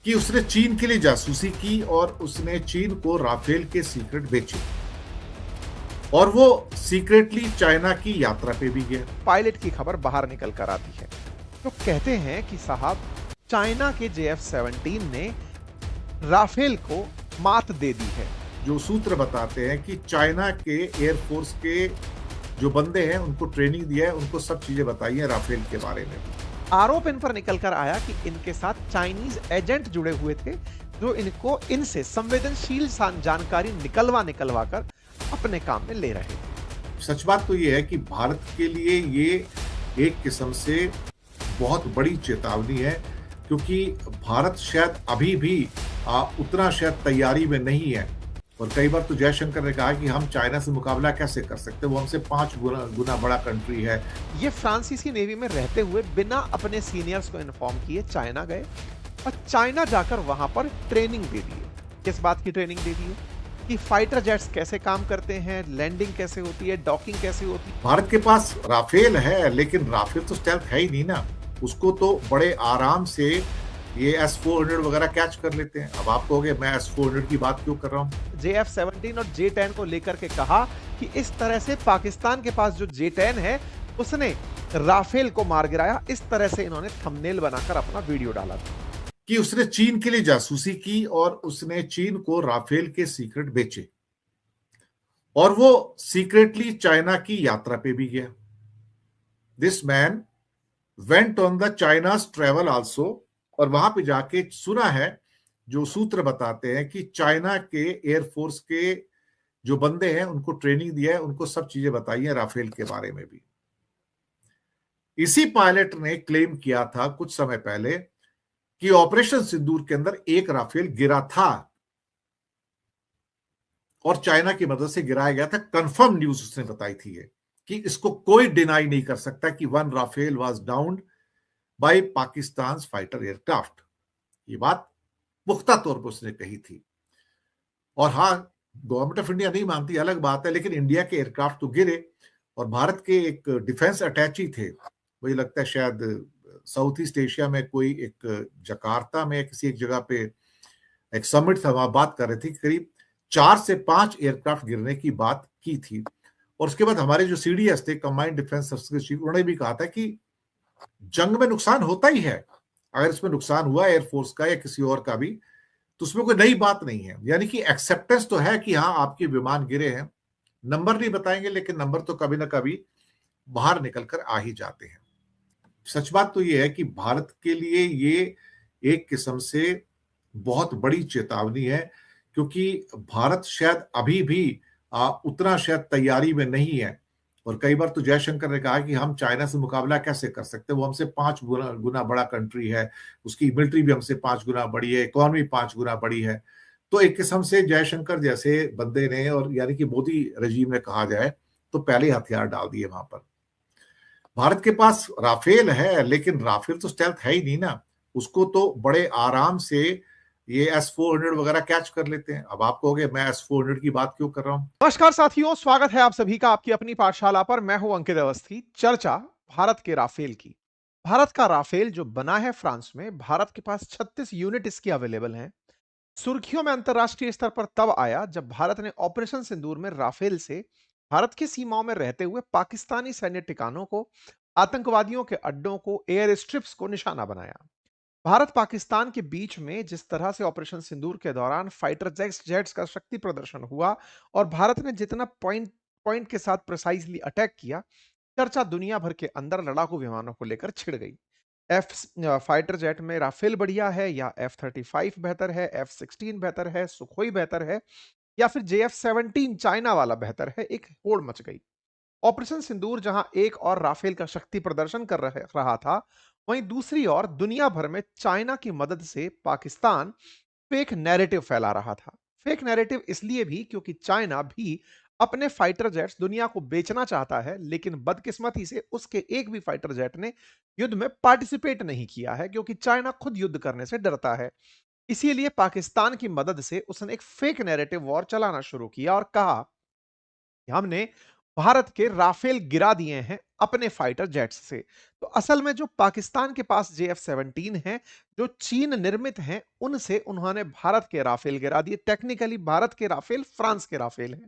कि उसने चीन के लिए जासूसी की और उसने चीन को राफेल के सीक्रेट बेचे और वो सीक्रेटली चाइना की यात्रा पे भी गया। पायलट की खबर बाहर निकल कर आती है तो कहते हैं कि साहब चाइना के JF-17 ने राफेल को मात दे दी है। जो सूत्र बताते हैं कि चाइना के एयरफोर्स के जो बंदे हैं उनको ट्रेनिंग दिया है, उनको सब चीजें बताई हैं राफेल के बारे में। आरोप इन पर निकल कर आया कि इनके साथ चाइनीज एजेंट जुड़े हुए थे जो इनसे संवेदनशील जानकारी निकलवा निकलवा कर अपने काम में ले रहे थे। सच बात तो ये है कि भारत के लिए ये एक किस्म से बहुत बड़ी चेतावनी है, क्योंकि भारत शायद अभी भी उतना शायद तैयारी में नहीं है। और कई बार तो जयशंकर ने कहा कि हम चाइना से मुकाबला कैसे कर सकते हैं, वो हमसे 5 गुना बड़ा कंट्री है। ये फ्रांसीसी नेवी में रहते हुए बिना अपने सीनियर्स को इन्फॉर्म किए चाइना गए और चाइना जाकर वहां पर ट्रेनिंग दे दी। किस बात की ट्रेनिंग दे दी है? कि फाइटर जेट्स कैसे काम करते हैं, लैंडिंग कैसे होती है, डॉकिंग कैसे होती है। भारत के पास राफेल है, लेकिन राफेल तो स्टेल्थ है ही नहीं ना। उसको तो बड़े आराम से ये S-400 वगैरह कैच कर लेते हैं। अब आप कहोगे मैं S-400 की बात क्यों कर रहा हूँ? JF-17 और J-10 को लेकर के कहा कि इस तरह से पाकिस्तान के पास जो J-10 है उसने राफेल को मार गिराया। इस तरह से इन्होंने थंबनेल बनाकर अपना वीडियो डाला था कि उसने चीन के लिए जासूसी की और उसने चीन को राफेल के सीक्रेट बेचे और वो सीक्रेटली चाइना की यात्रा पे भी गया। This man went on the China's travel also, और वहां पे जाके सुना है, जो सूत्र बताते हैं कि चाइना के एयरफोर्स के जो बंदे हैं उनको ट्रेनिंग दिया है, उनको सब चीजें बताई हैं राफेल के बारे में भी। इसी पायलट ने क्लेम किया था कुछ समय पहले कि ऑपरेशन सिंदूर के अंदर एक राफेल गिरा था और चाइना की मदद से गिराया गया था। कंफर्म न्यूज उसने बताई थी ये, कि इसको कोई डिनाई नहीं कर सकता कि 1 Rafale was downed by Pakistan fighter aircraft. ये बात पुख्ता तौर पर उसने कही थी। और हाँ, गवर्नमेंट ऑफ इंडिया नहीं मानती, अलग बात है, लेकिन इंडिया के एयरक्राफ्ट तो गिरे। और भारत के एक डिफेंस अटैची थे, मुझे लगता है शायद साउथ ईस्ट एशिया में कोई एक जकार्ता में किसी एक जगह पे एक समिट था, वहां बात कर रहे थे, करीब 4 से 5 एयरक्राफ्ट गिरने की बात की थी। और उसके बाद हमारे जो CDS थे, कंबाइंड डिफेंस सर्विसेज चीफ, उन्होंने भी कहा था कि जंग में नुकसान होता ही है। अगर इसमें नुकसान हुआ एयरफोर्स का या किसी और का भी, तो उसमें कोई नई बात नहीं है। यानी कि एक्सेप्टेंस तो है कि हाँ आपके विमान गिरे हैं, नंबर नहीं बताएंगे, लेकिन नंबर तो कभी ना कभी बाहर निकल कर आ ही जाते हैं। सच बात तो ये है कि भारत के लिए ये एक किस्म से बहुत बड़ी चेतावनी है, क्योंकि भारत शायद अभी भी उतना शायद तैयारी में नहीं है। और कई बार तो जयशंकर ने कहा कि हम चाइना से मुकाबला कैसे कर सकते हैं, वो हमसे 5 गुना बड़ा कंट्री है, उसकी मिलिट्री भी हमसे 5 गुना बड़ी है, इकोनॉमी 5 गुना बड़ी है। तो एक किस्म से जयशंकर जैसे बंदे ने, और यानी कि मोदी रजीम ने कहा जाए, तो पहले हथियार डाल दिए वहां पर। भारत के पास राफेल है, लेकिन राफेल तो स्टेल्थ है ही नहीं ना। उसको तो बड़े आराम से ये S-400 वगैरह कैच कर लेते हैं। अब आप कहोगे मैं S-400 की बात क्यों कर रहा हूं? नमस्कार साथियों, स्वागत है आप सभी का आपकी अपनी पाठशाला पर। मैं हूं अंकित अवस्थी। चर्चा भारत के राफेल की। भारत का राफेल जो बना है फ्रांस में, भारत के पास 36 यूनिट इसकी अवेलेबल हैं। सुर्खियों में अंतरराष्ट्रीय स्तर पर तब आया जब भारत ने ऑपरेशन सिंदूर में राफेल से भारत की सीमाओं में रहते हुए पाकिस्तानी सैन्य ठिकानों को, आतंकवादियों के अड्डों को, एयर स्ट्रिप्स को निशाना बनाया। भारत पाकिस्तान के बीच में जिस तरह से ऑपरेशन सिंदूर के दौरान फाइटर जेट्स का शक्ति प्रदर्शन हुआ और भारत ने जितना पॉइंट पॉइंट के साथ प्रिसाइजली अटैक किया, चर्चा दुनिया भर के अंदर लड़ाकू विमानों को लेकर छिड़ गई। एफ फाइटर जेट में राफेल बढ़िया है या F-35 बेहतर है, F-16 बेहतर है, सुखोई बेहतर है या फिर JF-17 चाइना वाला बेहतर है, एक होड़ मच गई। ऑपरेशन सिंदूर जहां एक और राफेल का शक्ति प्रदर्शन कर रहा था, वहीं दूसरी ओर दुनिया भर में चाइना की मदद से पाकिस्तान फेक नैरेटिव फैला रहा था। फेक नैरेटिव इसलिए भी क्योंकि चाइना भी अपने फाइटर जेट्स दुनिया को बेचना चाहता है, लेकिन बदकिस्मती से उसके एक भी फाइटर जेट ने युद्ध में पार्टिसिपेट नहीं किया है, क्योंकि चाइना खुद युद्ध करने से डरता है। इसीलिए पाकिस्तान की मदद से उसने एक फेक नैरेटिव वॉर चलाना शुरू किया और कहा कि हमने भारत के राफेल गिरा दिए हैं अपने फाइटर जेट्स से। तो असल में जो पाकिस्तान के पास JF-17 है, जो चीन निर्मित हैं, उनसे उन्होंने भारत के राफेल गिरा दिए। टेक्निकली भारत के राफेल फ्रांस के राफेल हैं,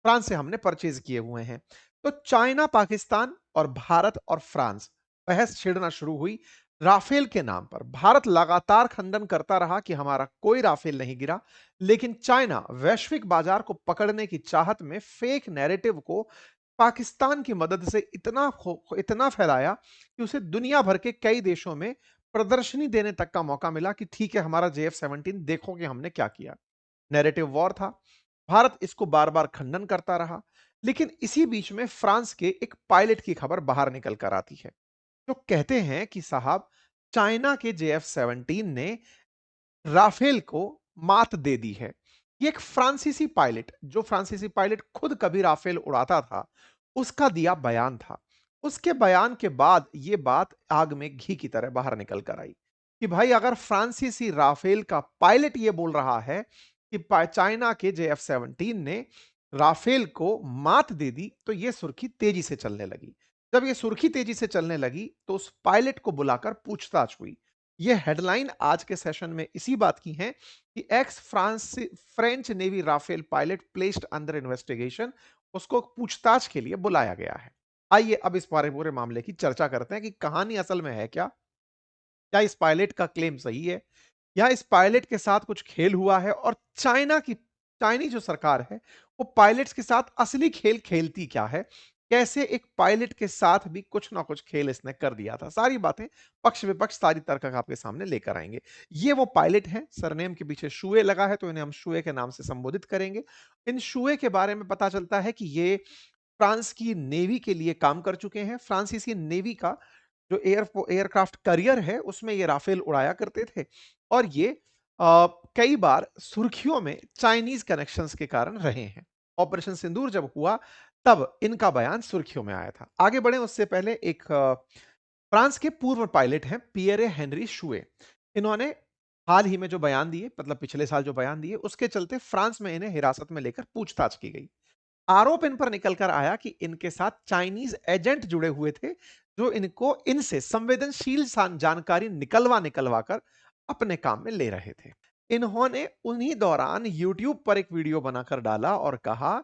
फ्रांस से हमने परचेज किए हुए हैं। तो चाइना, पाकिस्तान और भारत और फ्रांस बहस छिड़ना शुरू हुई राफेल के नाम पर। भारत लगातार खंडन करता रहा कि हमारा कोई राफेल नहीं गिरा, लेकिन चाइना वैश्विक बाजार को पकड़ने की चाहत में फेक नैरेटिव को पाकिस्तान की मदद से इतना फैलाया कि उसे दुनिया भर के कई देशों में प्रदर्शनी देने तक का मौका मिला कि ठीक है, हमारा JF-17 देखो कि हमने क्या किया। नैरेटिव वॉर था। भारत इसको बार बार खंडन करता रहा, लेकिन इसी बीच में फ्रांस के एक पायलट की खबर बाहर निकल कर आती है, जो कहते हैं कि साहब, चाइना के JF-17 ने राफेल को मात दे दी है। ये एक फ्रांसीसी पायलट, जो फ्रांसीसी पायलट खुद कभी राफेल उड़ाता था, उसका दिया बयान था। उसके बयान के बाद ये बात आग में घी की तरह बाहर निकल कर आई कि भाई, अगर फ्रांसीसी राफेल का पायलट ये बोल रहा है कि चाइना के JF-17 ने राफेल को मात दे दी, तो ये सुर्खी तेजी से चलने लगी। जब ये सुर्खी तेजी से चलने लगी, तो उस पायलट को बुलाकर पूछताछ हुई। ये हेडलाइन आज के सेशन में इसी बात की है कि ex France French navy Rafale pilot placed under investigation, उसको पूछताछ के लिए बुलाया गया है। आइए अब इस पूरे मामले की चर्चा करते हैं कि कहानी असल में है क्या। क्या इस पायलट का क्लेम सही है, या इस पायलट के साथ कुछ खेल हुआ है, और चाइनी जो सरकार है, वो पायलट्स के साथ असली खेल खेलती क्या है। कैसे एक पायलट के साथ भी कुछ ना कुछ खेल इसने कर दिया था। सारी बातें, पक्ष विपक्ष, सारी तर्क आपके सामने लेकर आएंगे। ये वो पायलट हैं, सरनेम के पीछे शुए लगा है, तो इन्हें हम शुए के नाम से संबोधित करेंगे। इन शुए के बारे में पता चलता है कि ये फ्रांस की नेवी के लिए काम कर चुके हैं। फ्रांसीसी नेवी का जो एयरक्राफ्ट करियर है, उसमें ये राफेल उड़ाया करते थे, और ये कई बार सुर्खियों में चाइनीज कनेक्शंस के कारण रहे हैं। ऑपरेशन सिंदूर जब हुआ, तब इनका बयान सुर्खियों में आया था। आगे बढ़े उससे पहले एक फ्रांस के पूर्व पायलट हैं पियरे हेनरी शुए। इन्होंने हाल ही में जो बयान दिए, मतलब पिछले साल जो बयान दिए, उसके चलते फ्रांस में इन्हें हिरासत में लेकर पूछताछ की गई। आरोप इन पर निकल कर आया कि इनके साथ चाइनीज एजेंट जुड़े हुए थे, जो इनको इनसे संवेदनशील जानकारी निकलवा निकलवा कर अपने काम में ले रहे थे। इन्होंने उन्हीं दौरान YouTube पर एक वीडियो बनाकर डाला और कहा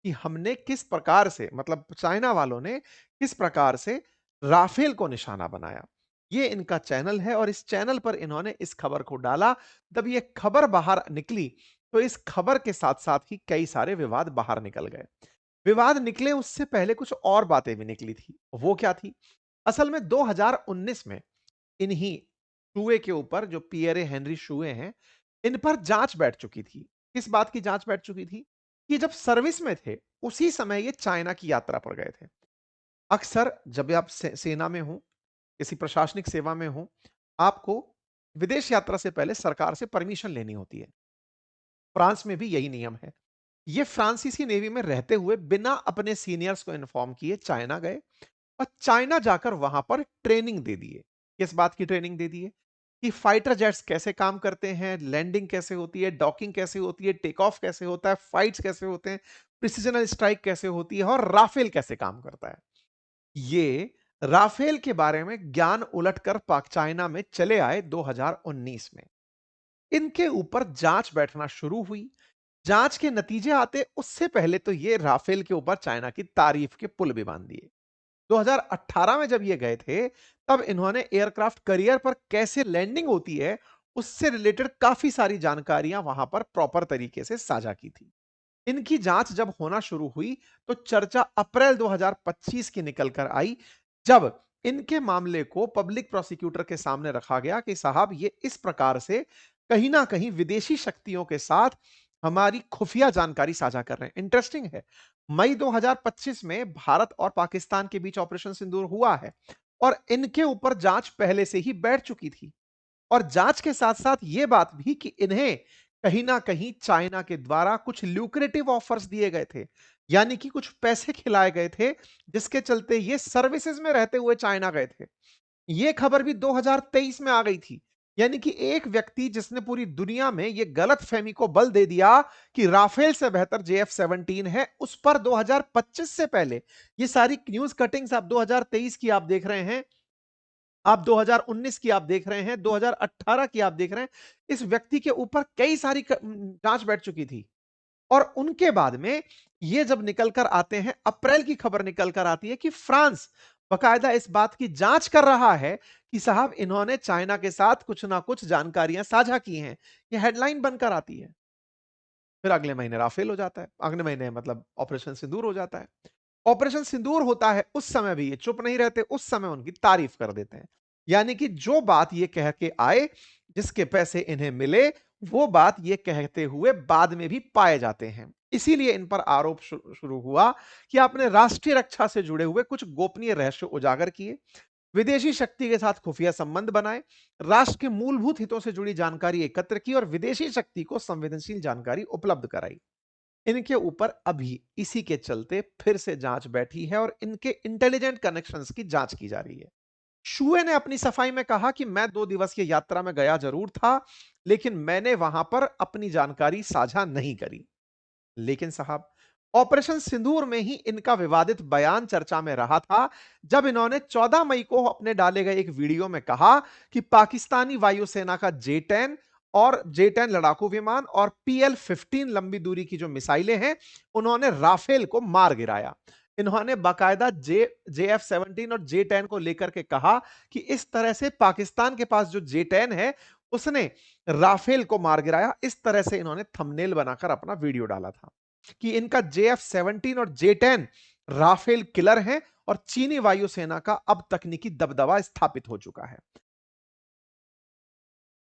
कि हमने किस प्रकार से, मतलब चाइना वालों ने किस प्रकार से राफेल को निशाना बनाया। ये इनका चैनल है, और इस चैनल पर इन्होंने इस खबर को डाला। जब ये खबर बाहर निकली, तो इस खबर के साथ साथ ही कई सारे विवाद बाहर निकल गए। विवाद निकले उससे पहले कुछ और बातें भी निकली थी। वो क्या थी? असल में 2019 में इन्हीं शुए के ऊपर, जो पियरे हेनरी शुए हैं, इन पर जांच बैठ चुकी थी। किस बात की जांच बैठ चुकी थी? कि जब सर्विस में थे, उसी समय ये चाइना की यात्रा पर गए थे। अक्सर जब आप सेना में हो, किसी प्रशासनिक सेवा में हो, आपको विदेश यात्रा से पहले सरकार से परमिशन लेनी होती है। फ्रांस में भी यही नियम है। ये फ्रांसीसी नेवी में रहते हुए बिना अपने सीनियर्स को इन्फॉर्म किए चाइना गए, और चाइना जाकर वहां पर ट्रेनिंग दे दिए। किस बात की ट्रेनिंग दे दिए? कि फाइटर जेट्स कैसे काम करते हैं, लैंडिंग कैसे होती है, डॉकिंग कैसे होती है, टेक ऑफ कैसे होता है, फाइट्स कैसे होते हैं, प्रिसिजनल स्ट्राइक कैसे होती है, और राफेल कैसे काम करता है। ये राफेल के बारे में ज्ञान उलटकर पाक चाइना में चले आए 2019 में। इनके ऊपर जांच बैठना शुरू हुई। जांच के नतीजे आते उससे पहले तो ये राफेल के ऊपर चाइना की तारीफ के पुल भी बांध दिए। 2018 में जब ये गए थे, तब इन्होंने एयरक्राफ्ट करियर पर कैसे लैंडिंग होती है, उससे रिलेटेड काफी सारी जानकारियां वहां पर प्रॉपर तरीके से साझा की थी। इनकी जांच जब होना शुरू हुई, तो चर्चा अप्रैल 2025 की निकल कर आई, जब इनके मामले को पब्लिक प्रोसिक्यूटर के सामने रखा गया कि साहब, ये इस प्रकार से कहीं ना कहीं विदेशी शक्तियों के साथ हमारी खुफिया जानकारी साझा कर रहे हैं। इंटरेस्टिंग है, मई 2025 में भारत और पाकिस्तान के बीच ऑपरेशन सिंदूर हुआ है, और इनके ऊपर जांच पहले से ही बैठ चुकी थी। और जांच के साथ साथ यह बात भी कि इन्हें कहीं ना कहीं चाइना के द्वारा कुछ ल्यूक्रेटिव ऑफर्स दिए गए थे, यानी कि कुछ पैसे खिलाए गए थे, जिसके चलते ये सर्विसेज में रहते हुए चाइना गए थे। यह खबर भी 2023 में आ गई थी यानी कि एक व्यक्ति जिसने पूरी दुनिया में यह गलतफहमी को बल दे दिया कि राफेल से बेहतर JF-17 है, उस पर 2025 से पहले ये सारी न्यूज कटिंग्स आप 2023 की आप देख रहे हैं, आप 2019 की आप देख रहे हैं, 2018 की आप देख रहे हैं, इस व्यक्ति के ऊपर कई सारी जांच बैठ चुकी थी। और उनके बाद में ये जब निकल कर आते हैं, अप्रैल की खबर निकल कर आती है कि फ्रांस बकायदा इस बात की जांच कर रहा है कि साहब इन्होंने चाइना के साथ कुछ ना कुछ जानकारियां साझा की हैं। ये हेडलाइन बनकर आती है। फिर अगले महीने राफेल हो जाता है, अगले महीने मतलब ऑपरेशन सिंदूर हो जाता है। ऑपरेशन सिंदूर होता है, उस समय भी ये चुप नहीं रहते, उस समय उनकी तारीफ कर देते हैं। यानी कि जो बात ये कह के आए, जिसके पैसे इन्हें मिले, वो बात ये कहते हुए बाद में भी पाए जाते हैं। इसीलिए इन पर आरोप शुरू हुआ कि आपने राष्ट्रीय रक्षा से जुड़े हुए कुछ गोपनीय रहस्य उजागर किए, विदेशी शक्ति के साथ खुफिया संबंध बनाए, राष्ट्र के मूलभूत हितों से जुड़ी जानकारी एकत्र की और विदेशी शक्ति को संवेदनशील जानकारी उपलब्ध कराई। इनके ऊपर अभी इसी के चलते फिर से जांच बैठी है और इनके इंटेलिजेंट कनेक्शंस की जांच की जा रही है। शुए ने अपनी सफाई में कहा कि मैं 2 दिवसीय यात्रा में गया जरूर था, लेकिन मैंने वहां पर अपनी जानकारी साझा नहीं करी। लेकिन साहब, ऑपरेशन सिंदूर में ही इनका विवादित बयान चर्चा में रहा था, जब इन्होंने 14 मई को अपने डाले गए एक वीडियो में कहा कि पाकिस्तानी वायुसेना का J-10 और J-10 लड़ाकू विमान और PL-15 लंबी दूरी की जो मिसाइलें हैं, उन्होंने राफेल को मार गिराया। इन्होंने बाकायदा JF-17 और J-10 को लेकर के कहा कि इस तरह से पाकिस्तान के पास जो J-10 है, उसने राफेल को मार गिराया। इस तरह से इन्होंने थंबनेल बनाकर अपना वीडियो डाला था कि इनका JF-17 और J-10 राफेल किलर हैं और चीनी वायुसेना का अब तकनीकी दबदबा स्थापित हो चुका है।